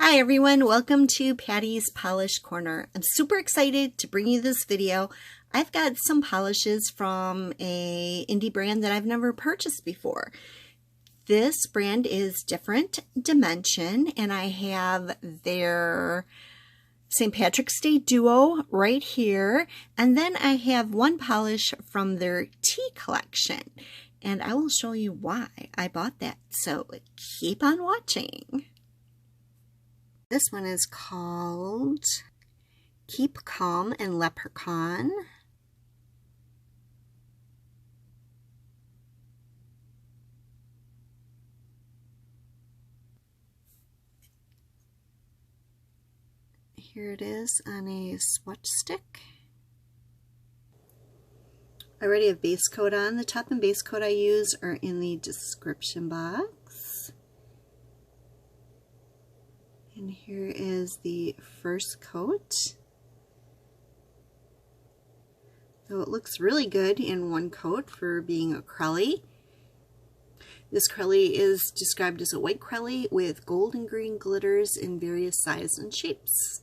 Hi everyone, welcome to Patty's Polish Corner. I'm super excited to bring you this video. I've got some polishes from an indie brand that I've never purchased before. This brand is Different Dimension, and I have their St. Patrick's Day Duo right here, and then I have one polish from their tea collection, and I will show you why I bought that, so keep on watching. This one is called Keep Calm and Leprechaun. Here it is on a swatch stick. I already have base coat on. The top and base coat I use are in the description box. And here is the first coat. So it looks really good in one coat for being acrylic. This acrylic is described as a white acrylic with gold and green glitters in various sizes and shapes.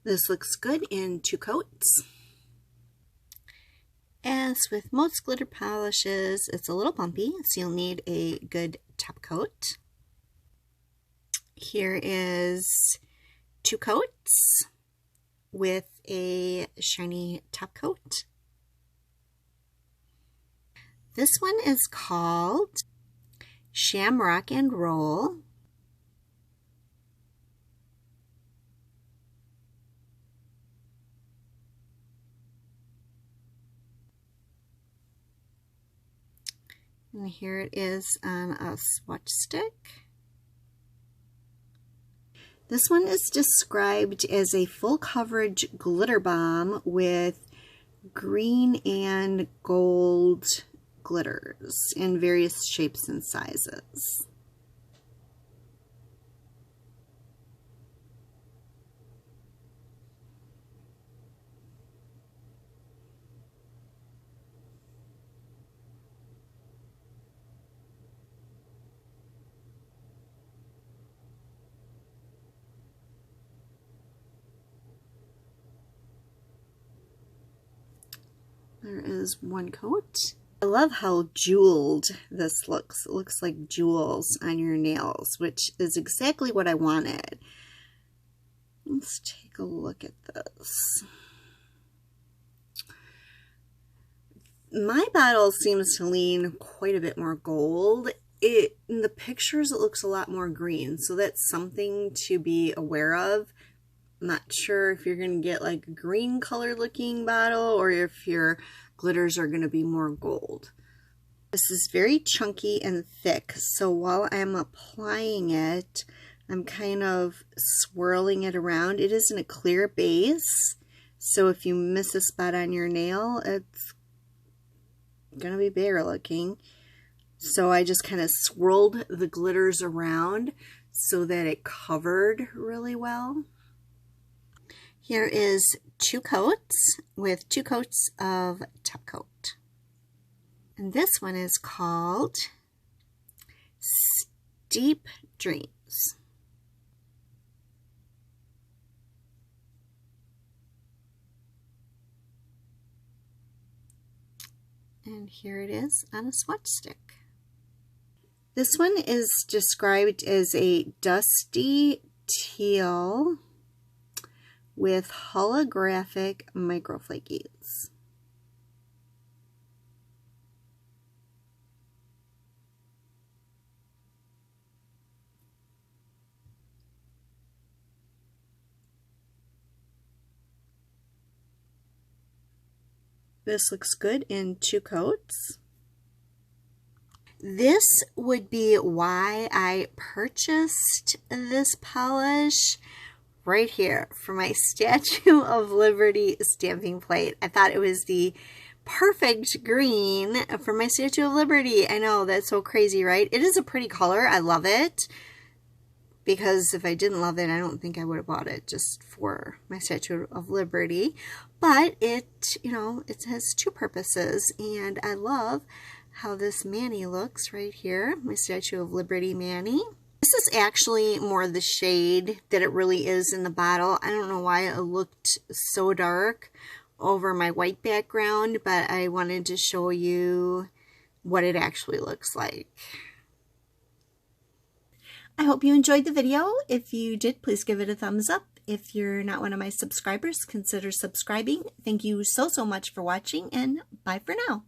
This looks good in two coats. As with most glitter polishes, it's a little bumpy, so you'll need a good top coat. Here is two coats with a shiny top coat. This one is called Shamrock Roll. And here it is on a swatch stick. This one is described as a full coverage glitter bomb with green and gold glitters in various shapes and sizes. There is one coat. I love how jeweled this looks. It looks like jewels on your nails, which is exactly what I wanted. Let's take a look at this. My bottle seems to lean quite a bit more gold. In the pictures, it looks a lot more green, so that's something to be aware of. I'm not sure if you're going to get like a green color looking bottle or if your glitters are going to be more gold. This is very chunky and thick, so while I'm applying it, I'm kind of swirling it around. It isn't a clear base, so if you miss a spot on your nail, it's going to be bare looking. So I just kind of swirled the glitters around so that it covered really well. Here is two coats with two coats of top coat. And this one is called Steep Dreams. And here it is on a swatch stick. This one is described as a dusty teal with holographic microflakies. This looks good in two coats. This would be why I purchased this polish right here for my Statue of Liberty stamping plate. I thought it was the perfect green for my Statue of Liberty. I know, that's so crazy, right? It is a pretty color. I love it. because if I didn't love it, I don't think I would have bought it just for my Statue of Liberty. But it, you know, it has two purposes, and I love how this Manny looks right here, my Statue of Liberty Manny. This is actually more the shade that it really is in the bottle. I don't know why it looked so dark over my white background, but I wanted to show you what it actually looks like. I hope you enjoyed the video. If you did, please give it a thumbs up. If you're not one of my subscribers, consider subscribing. Thank you so much for watching, and bye for now.